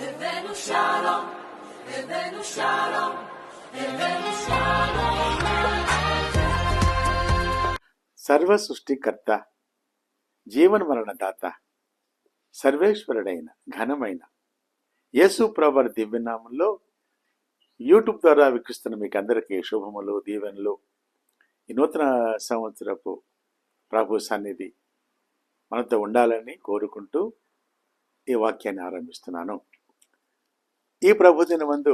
הבאנו שלום, הבאנו שלום, הבאנו שלום. సర్వ సృష్టికర్త, జీవన మరణదాత, సర్వేశ్వరుడైన ఘనమైన యేసు ప్రభువారి దివ్యనామంలో యూట్యూబ్ ద్వారా వీక్షిస్తున్న మీకు అందరికీ శుభములు, దీవెనలు. ఈ నూతన సంవత్సరపు ప్రభు సన్నిధి మనతో ఉండాలని కోరుకుంటూ ఈ వాక్యాన్ని ఆరంభిస్తున్నాను. ఈ ప్రభు దినమందు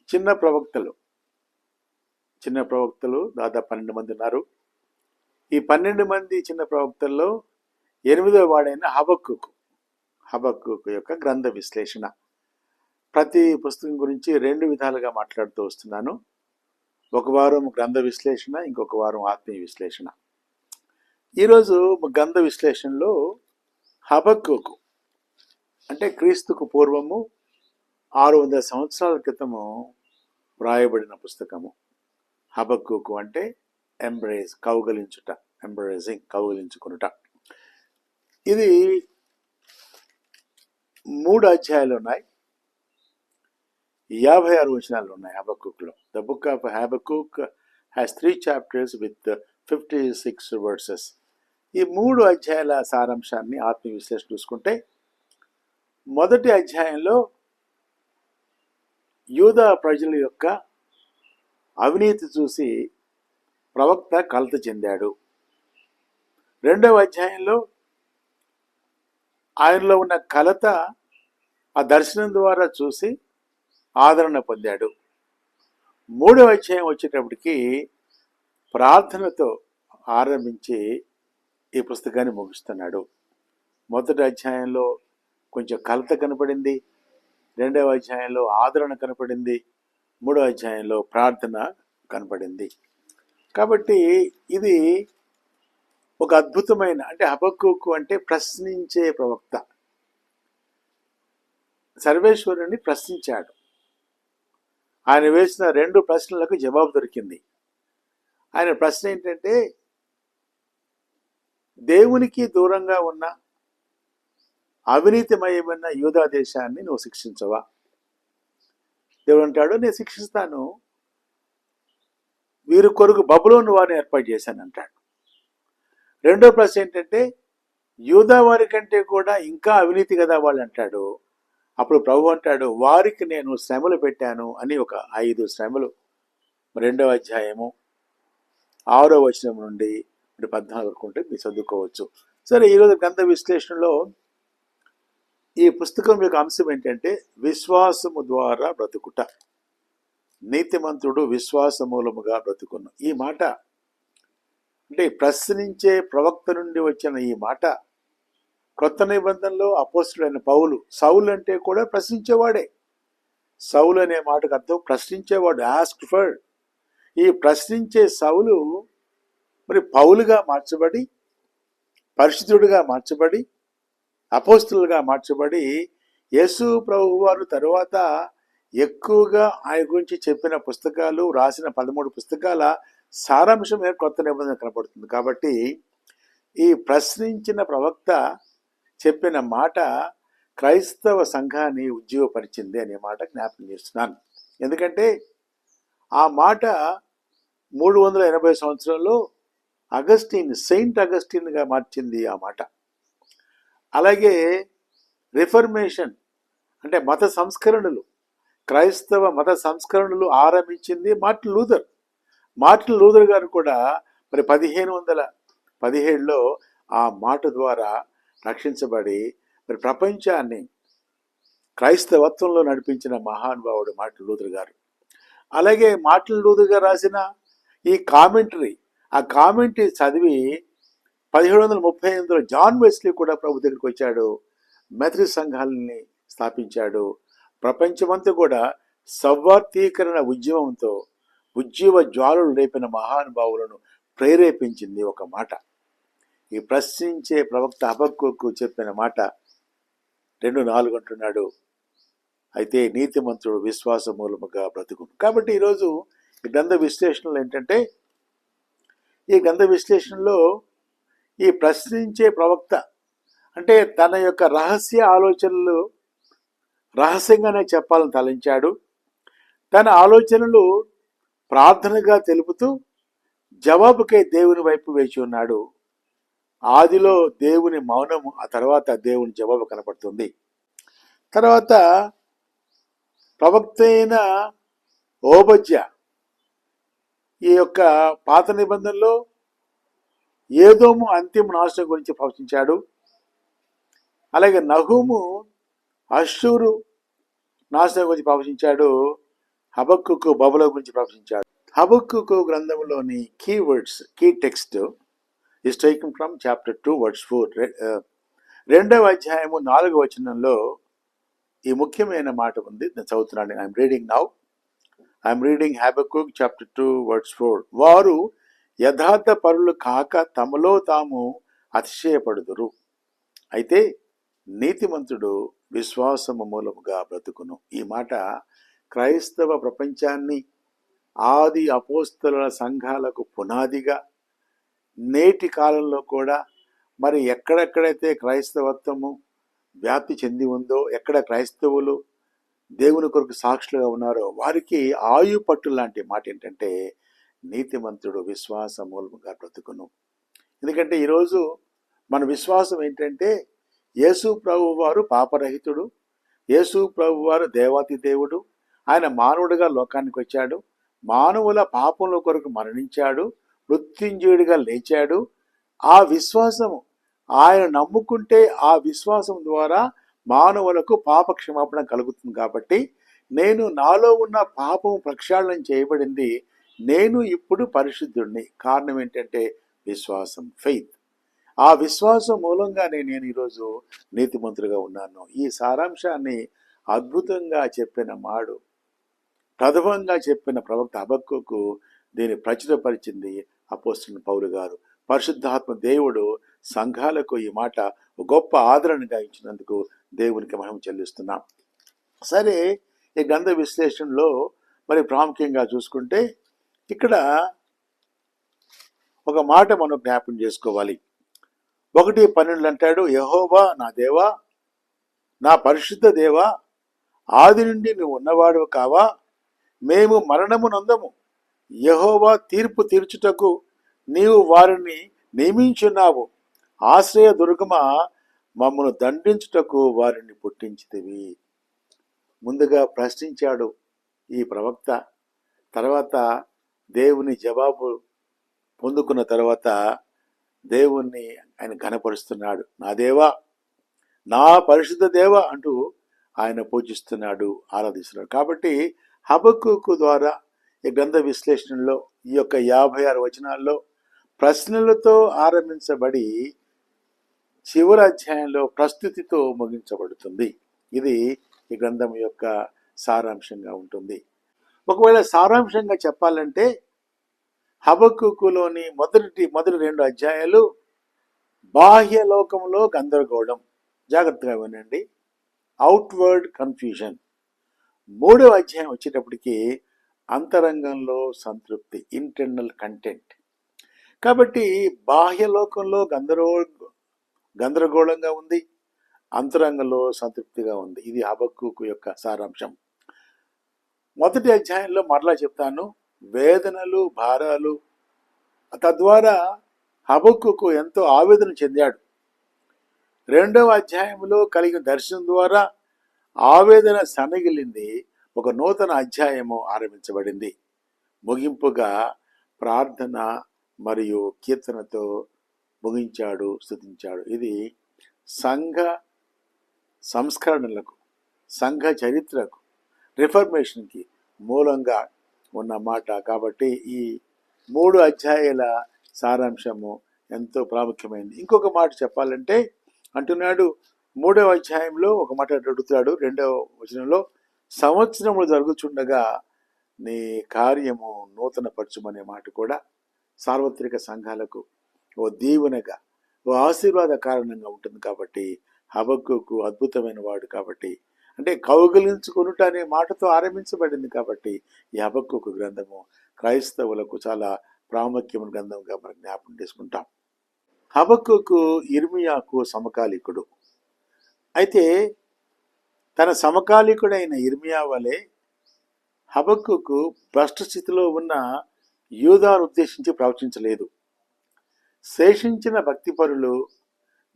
చిన్న ప్రవక్తలు దాదాపు 12 మంది ఉన్నారు. ఈ 12 మంది చిన్న ప్రవక్తల్లో 8వ వాడైన హబక్కూకు యొక్క గ్రంథ విశ్లేషణ. ప్రతి పుస్తకం గురించి 2 విధాలుగా మాట్లాడుతూ వస్తున్నాను. ఒక వారం గ్రంథ విశ్లేషణ, ఇంకొక వారం ఆత్మీయ విశ్లేషణ. ఈరోజు గ్రంథ విశ్లేషణలో హబక్కూకు అంటే క్రీస్తుకు పూర్వము 600 సంవత్సరాల క్రితము వ్రాయబడిన పుస్తకము. హబక్కూకు అంటే ఎంబ్రేజ్, కౌగలించుట, ఎంబ్రేజింగ్, కౌగలించుకునుట. ఇది 3 అధ్యాయాలు ఉన్నాయి, 56 వచనాలు ఉన్నాయి హబక్కూకులో. The book of Habakkuk has 3 chapters with 56 verses. ఈ 3 అధ్యాయాల సారాంశాన్ని ఆత్మీయ విశ్లేషణ చూసుకుంటే, మొదటి అధ్యాయంలో యూదా ప్రజల యొక్క అవినీతి చూసి ప్రవక్త కలత చెందాడు. 2వ అధ్యాయంలో ఆయనలో ఉన్న కలత ఆ దర్శనం ద్వారా చూసి ఆదరణ పొందాడు. 3వ అధ్యాయం వచ్చేటప్పటికి ప్రార్థనతో ఆరంభించి ఈ పుస్తకాన్ని ముగిస్తున్నాడు. మొదటి అధ్యాయంలో కొంచెం కలత కనపడింది, 2వ అధ్యాయంలో ఆదరణ కనపడింది, 3వ అధ్యాయంలో ప్రార్థన కనపడింది. కాబట్టి ఇది ఒక అద్భుతమైన, అంటే హబక్కూకు అంటే ప్రశ్నించే ప్రవక్త. సర్వేశ్వరుని ప్రశ్నించాడు. ఆయన వేసిన 2 ప్రశ్నలకు జవాబు దొరికింది. ఆయన ప్రశ్న ఏంటంటే, దేవునికి దూరంగా ఉన్న అవినీతిమయమైన యూదా దేశాన్ని నువ్వు శిక్షించవా? దేవుడు అంటాడు, నేను శిక్షిస్తాను, వీరి కొరకు బబులోను వారిని ఏర్పాటు చేశాను అంటాడు. 2వ ప్రశ్న ఏంటంటే, యూదా వారి కంటే కూడా ఇంకా అవినీతి కదా వాళ్ళు అంటాడు. అప్పుడు ప్రభు అంటాడు, వారికి నేను శ్రమలు పెట్టాను అని ఒక 5 శ్రమలు 2వ అధ్యాయము 6వ వచనం నుండి 14 వరకు ఉంటే మీరు చదువుకోవచ్చు. సరే, ఈరోజు గ్రంథ విశ్లేషణలో ఈ పుస్తకం యొక్క అంశం ఏంటంటే, విశ్వాసము ద్వారా బ్రతుకుట. నీతిమంతుడు విశ్వాస మూలముగా బ్రతుకును. ఈ మాట అంటే ప్రశ్నించే ప్రవక్త నుండి వచ్చిన ఈ మాట క్రొత్త నిబంధనలో అపోస్తులైన పౌలు, సౌలు అంటే కూడా ప్రశ్నించేవాడే. సౌలు అనే మాటకు అర్థం ప్రశ్నించేవాడు, ఆస్క్ ఫర్. ఈ ప్రశ్నించే సౌలు మరి పౌలుగా మార్చబడి, పరిశుద్ధుడిగా మార్చబడి, అపోస్తులుగా మార్చబడి, యేసు ప్రభు వారు తరువాత ఎక్కువగా ఆయన గురించి చెప్పిన పుస్తకాలు, రాసిన 13 పుస్తకాల సారాంశం కొత్త నిబంధన కనపడుతుంది. కాబట్టి ఈ ప్రశ్నించిన ప్రవక్త చెప్పిన మాట క్రైస్తవ సంఘాన్ని ఉజ్జీవపరిచింది అనే మాట జ్ఞాపకం చేస్తున్నాను. ఎందుకంటే ఆ మాట 380 సంవత్సరంలో సెయింట్ అగస్టిన్గా మార్చింది ఆ మాట. అలాగే రిఫర్మేషన్ అంటే మత సంస్కరణలు, క్రైస్తవ మత సంస్కరణలు ఆరంభించింది మార్టిన్ లూథర్ గారు కూడా మరి 1517లో ఆ మాట ద్వారా రక్షించబడి మరి ప్రపంచాన్ని క్రైస్తవత్వంలో నడిపించిన మహానుభావుడు మార్టిన్ లూథర్ గారు. అలాగే మార్టిన్ లూథర్ గారు రాసిన ఈ కామెంటరీ, ఆ కామెంటరీ చదివి 1738లో జాన్ వెస్లీ కూడా ప్రభు దగ్గరికి వచ్చాడు, మెథడిస్ట్ సంఘాలని స్థాపించాడు. ప్రపంచమంతా కూడా సౌవార్తీకరణ ఉద్యమంతో ఉజ్జీవ జ్వాలలు రేపిన మహానుభావులను ప్రేరేపించింది ఒక మాట. ఈ ప్రశ్నించే ప్రవక్త హబక్కూకు చెప్పిన మాట 2:4 అంటున్నాడు, అయితే నీతిమంతుడు విశ్వాస మూలముగా బ్రతుకును. కాబట్టి ఈరోజు ఈ గ్రంథ విశ్లేషణలో ఏంటంటే, ఈ గ్రంథ విశ్లేషణలో ఈ ప్రశ్నించే ప్రవక్త అంటే తన యొక్క రహస్య ఆలోచనలు రహస్యంగానే చెప్పాలని తలంచాడు. తన ఆలోచనలు ప్రార్థనగా తెలుపుతూ జవాబుకై దేవుని వైపు వేచి ఉన్నాడు. ఆదిలో దేవుని మౌనము, ఆ తర్వాత దేవుని జవాబు కనపడుతుంది. తర్వాత ప్రవక్త అయిన ఓబద్య ఈ యొక్క పాత నిబంధనలో ఏదోము అంతిమ నాశనం గురించి ప్రవచించాడు. అలాగే నహూము అష్షూరు నాశనం గురించి ప్రవచించాడు. హబక్కుకు బబుల గురించి ప్రవచించాడు. హబక్కుకు గ్రంథంలోని keywords, key text is taken from chapter 2 verse 4. 2వ అధ్యాయము 4వ వచనంలో ఈ ముఖ్యమైన మాట ఉంది. నేను చదువుతున్నాను. I'm reading Habakkuk chapter 2 verse 4. వారు యథార్థ పరులు కాక తమలో తాము అతిశయపడుదురు, అయితే నీతిమంతుడు విశ్వాసము మూలముగా బ్రతుకును. ఈ మాట క్రైస్తవ ప్రపంచాన్ని, ఆది అపోస్తలుల సంఘాలకు పునాదిగా, నేటి కాలంలో కూడా మరి ఎక్కడెక్కడైతే క్రైస్తవత్వము వ్యాప్తి చెంది ఉందో, ఎక్కడ క్రైస్తవులు దేవుని కొరకు సాక్షులుగా ఉన్నారో వారికి ఆయు పట్టు లాంటి మాట ఏంటంటే నీతిమంతుడు విశ్వాస మూలముగా బ్రతుకును. ఎందుకంటే ఈరోజు మన విశ్వాసం ఏంటంటే యేసు ప్రభు వారు పాపరహితుడు, యేసు ప్రభు వారు దేవాతి దేవుడు, ఆయన మానవుడిగా లోకానికి వచ్చాడు, మానవుల పాపముల కొరకు మరణించాడు, మృత్యుంజయుడిగా లేచాడు. ఆ విశ్వాసము ఆయన నమ్ముకుంటే ఆ విశ్వాసం ద్వారా మానవులకు పాప క్షమాపణ కలుగుతుంది. కాబట్టి నేను నాలో ఉన్న పాపము ప్రక్షాళన చేయబడింది, నేను ఇప్పుడు పరిశుద్ధుడిని. కారణం ఏంటంటే విశ్వాసం, ఫెయిత్. ఆ విశ్వాసం మూలంగానే నేను ఈరోజు నీతిమంతుడిగా ఉన్నాను. ఈ సారాంశాన్ని అద్భుతంగా చెప్పిన మాడు, ప్రథమంగా చెప్పిన ప్రవక్త హబక్కుకు దీన్ని ప్రచురపరిచింది అపోస్తలుడైన పౌలు గారు. పరిశుద్ధాత్మ దేవుడు సంఘాలకు ఈ మాట గొప్ప ఆదరణగా ఇచ్చినందుకు దేవునికి మహిమ చెల్లిస్తున్నాం. సరే, ఈ గ్రంథ విశ్లేషణలో మరి ప్రాముఖ్యంగా చూసుకుంటే ఇక్కడ ఒక మాట మనం జ్ఞాపకం చేసుకోవాలి. 1:12 అంటాడు, యెహోవా నా దేవా, నా పరిశుద్ధ దేవా, ఆది నుండి నువ్వు ఉన్నవాడు కావా? మేము మరణము నందము. యెహోవా తీర్పు తీర్చుటకు నీవు వారిని నియమించున్నావు. ఆశ్రయ దుర్గమా, మమ్మను దండించుటకు వారిని పుట్టించితివి. ముందుగా ప్రశ్నించాడు ఈ ప్రవక్త. తర్వాత దేవుని జవాబు పొందుకున్న తర్వాత దేవుణ్ణి ఆయన ఘనపరుస్తున్నాడు. నా దేవా, నా పరిశుద్ధ దేవ అంటూ ఆయన పూజిస్తున్నాడు, ఆరాధిస్తున్నాడు. కాబట్టి హబక్కుకు ద్వారా ఈ గ్రంథ విశ్లేషణలో ఈ యొక్క 56 వచనాల్లో ప్రశ్నలతో ఆరంభించబడి చివరి అధ్యాయంలో ప్రస్తుతితో ముగించబడుతుంది. ఇది ఈ గ్రంథం యొక్క సారాంశంగా ఉంటుంది. ఒకవేళ సారాంశంగా చెప్పాలంటే హబక్కులోని మొదటి 2 అధ్యాయాలు బాహ్య లోకంలో గందరగోళం, జాగ్రత్తగా వినండి, అవుట్వర్డ్ కన్ఫ్యూజన్. 3వ అధ్యాయం వచ్చేటప్పటికి అంతరంగంలో సంతృప్తి, ఇంటర్నల్ కంటెంట్. కాబట్టి బాహ్య లోకంలో గందరగోళంగా ఉంది, అంతరంగంలో సంతృప్తిగా ఉంది. ఇది హబక్కుకు యొక్క సారాంశం. మొదటి అధ్యాయంలో మరలా చెప్తాను, వేదనలు, భారాలు, తద్వారా హబక్కుకు ఎంతో ఆవేదన చెందాడు. 2వ అధ్యాయంలో కలిగిన దర్శనం ద్వారా ఆవేదన సన్నగిలింది. ఒక నూతన అధ్యాయము ఆరంభించబడింది. ముగింపుగా ప్రార్థన మరియు కీర్తనతో ముగించాడు, స్తుతించాడు. ఇది సంఘ సంస్కరణలకు, సంఘ చరిత్రకు, రిఫర్మేషన్కి మూలంగా ఉన్న మాట. కాబట్టి ఈ 3 అధ్యాయాల సారాంశము ఎంతో ప్రాముఖ్యమైనది. ఇంకొక మాట చెప్పాలంటే అంటున్నాడు, 3వ అధ్యాయంలో ఒక మాట అడుగుతాడు 2వ వచనంలో, సంవత్సరములు జరుగుచుండగా నీ కార్యము నూతన పరచుమనే మాట కూడా సార్వత్రిక సంఘాలకు ఓ దీవెనగా, ఓ ఆశీర్వాద కారణంగా ఉంటుంది. కాబట్టి హబక్కుకు అద్భుతమైన వాడు. కాబట్టి అంటే కౌగిలించుకొనుట అనే మాటతో ఆరంభించబడింది. కాబట్టి ఈ హబక్కుకు గ్రంథము క్రైస్తవులకు చాలా ప్రాముఖ్యమైన గ్రంథంగా మనం జ్ఞాపకం చేసుకుంటాం. హబక్కుకు ఇర్మియాకు సమకాలికుడు. అయితే తన సమకాలీకుడైన ఇర్మియా వలె హబక్కుకు భ్రష్ట స్థితిలో ఉన్న యూదాను ఉద్దేశించి ప్రవచించలేదు. శేషించిన భక్తిపరులు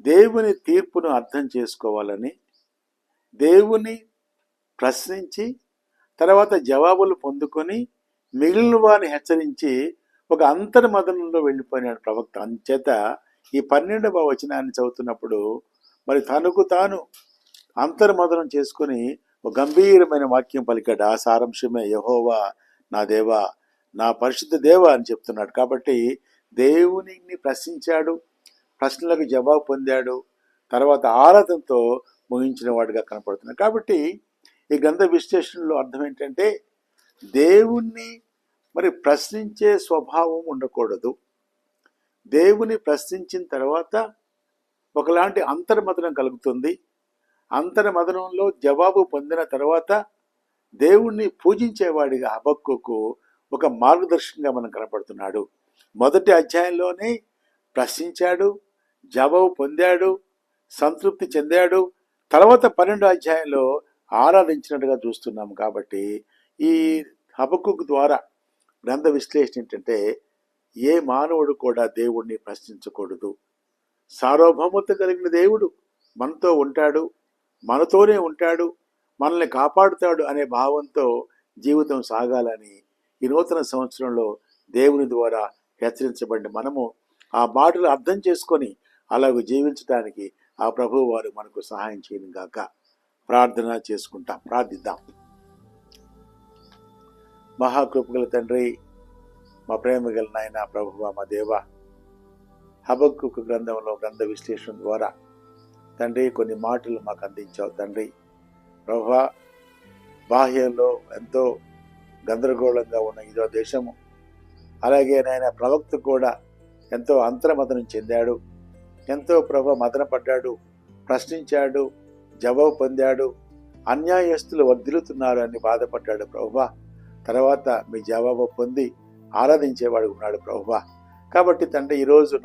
దేవుని తీర్పును అర్థం చేసుకోవాలని, దేవుని ప్రశ్నించి తర్వాత జవాబులు పొందుకొని మిగిలిన వారిని హెచ్చరించి ఒక అంతర్మదనంలో వెళ్ళిపోయినాడు ప్రవక్త. అంచేత ఈ 12వ వచనాన్ని చదువుతున్నప్పుడు మరి తనకు తాను అంతర్మదనం చేసుకుని ఒక గంభీరమైన వాక్యం పలికాడు. ఆ సారాంశమే యెహోవా నా దేవా, నా పరిశుద్ధ దేవా అని చెప్తున్నాడు. కాబట్టి దేవునిని ప్రశ్నించాడు, ప్రశ్నలకు జవాబు పొందాడు, తర్వాత ఆరాధనతో ముగించిన వాడిగా కనపడుతున్నాడు. కాబట్టి ఈ గ్రంథ విశ్లేషణలో అర్థం ఏంటంటే దేవుణ్ణి మరి ప్రశ్నించే స్వభావం ఉండకూడదు. దేవుని ప్రశ్నించిన తర్వాత ఒకలాంటి అంతర్మదనం కలుగుతుంది. అంతర్మదనంలో జవాబు పొందిన తర్వాత దేవుణ్ణి పూజించేవాడిగా హబక్కుకు ఒక మార్గదర్శకంగా మనం కనపడుతున్నాడు. మొదటి అధ్యాయంలోనే ప్రశ్నించాడు, జవాబు పొందాడు, సంతృప్తి చెందాడు. తర్వాత 12వ అధ్యాయంలో ఆరాధించినట్టుగా చూస్తున్నాము. కాబట్టి ఈ హబక్కుకు ద్వారా గ్రంథ విశ్లేషణ ఏంటంటే ఏ మానవుడు కూడా దేవుణ్ణి ప్రశ్నించకూడదు. సార్వభౌమత్వం కలిగిన దేవుడు మనతో ఉంటాడు, మనతోనే ఉంటాడు, మనల్ని కాపాడుతాడు అనే భావంతో జీవితం సాగాలని ఈ నూతన సంవత్సరంలో దేవుని ద్వారా హెచ్చరించబడిన మనము ఆ మాటలు అర్థం చేసుకొని అలాగ జీవించడానికి ఆ ప్రభువు వారు మనకు సహాయం చేయను గాక. ప్రార్థన చేసుకుంటాం, ప్రార్థిద్దాం. మహాకృపగల తండ్రి, మా ప్రేమ గల నాయన ప్రభువా, మా దేవ, హబక్కుకు గ్రంథంలో గ్రంథ విశ్లేషణ ద్వారా తండ్రి కొన్ని మాటలు మాకు అందించావు తండ్రి. ప్రభువా, బాహ్యంలో ఎంతో గందరగోళంగా ఉన్న ఇదో దేశము, అలాగే నాయన ప్రవక్త కూడా ఎంతో అంతర్మదనం చెందాడు, ఎంతో ప్రభు మదన పడ్డాడు, ప్రశ్నించాడు, జవాబు పొందాడు, అన్యాయస్తులు వర్ధిల్లుతున్నారు అని బాధపడ్డాడు ప్రభువా. తర్వాత మీ జవాబు పొంది ఆరాధించేవాడు ఉన్నాడు ప్రభువా. కాబట్టి తండ్రి ఈరోజు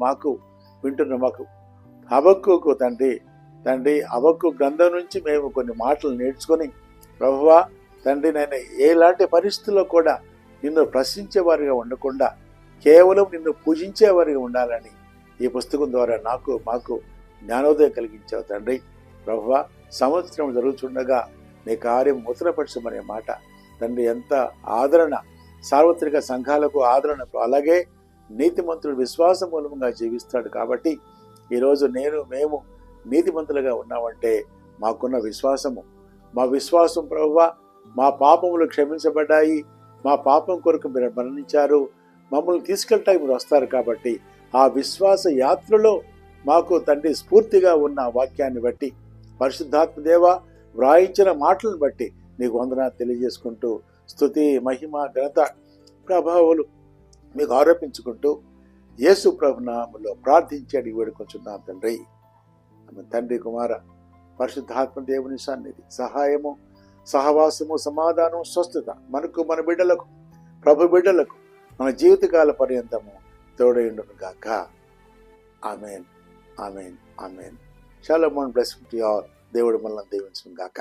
మాకు వింటున్న మాకు హబక్కుకు తండ్రి హబక్కు గ్రంథం నుంచి మేము కొన్ని మాటలు నేర్చుకొని ప్రభువా తండ్రి నేను ఎలాంటి పరిస్థితుల్లో కూడా నిన్ను ప్రశ్నించేవారిగా ఉండకుండా కేవలం నిన్ను పూజించేవారిగా ఉండాలని ఈ పుస్తకం ద్వారా మాకు జ్ఞానోదయం కలిగించావు తండ్రి. ప్రభువా, సంవత్సరం జరుగుతుండగా నీ కార్యం ముద్రపరచమనే మాట తండ్రి ఎంత ఆదరణ, సార్వత్రిక సంఘాలకు ఆదరణ, అలాగే నీతిమంతుడు విశ్వాస మూలంగా జీవిస్తాడు. కాబట్టి ఈరోజు మేము నీతిమంతులుగా ఉన్నామంటే మాకున్న విశ్వాసము, మా విశ్వాసం ప్రభువా, మా పాపములు క్షమించబడ్డాయి, మా పాపం కొరకు మీరు మరణించారు, మమ్మల్ని తీసుకెళ్ళటానికి మీరు వస్తారు. కాబట్టి ఆ విశ్వాస యాత్రలో మాకు తండ్రి స్ఫూర్తిగా ఉన్న వాక్యాన్ని బట్టి పరిశుద్ధాత్మ దేవ వ్రాయించిన మాటలను బట్టి నీకు వందనాలు తెలియజేసుకుంటూ స్తుతి మహిమ ఘనత ప్రభావాలు మీకు ఆరోపించుకుంటూ యేసు ప్రభు నామములో ప్రార్థించి అడిగి వేడుకొంచున్నాం తండ్రి. తండ్రి కుమార పరిశుద్ధాత్మ దేవుని సన్నిధి, సహాయము, సహవాసము, సమాధానం, స్వస్థత మనకు, మన బిడ్డలకు, ప్రభు బిడ్డలకు మన జీవితకాల పర్యంతము తోడైండును గాక. Amen, amen, amen. Shalom, blessing to all. దేవుడు మనల్ని దీవించును గాక.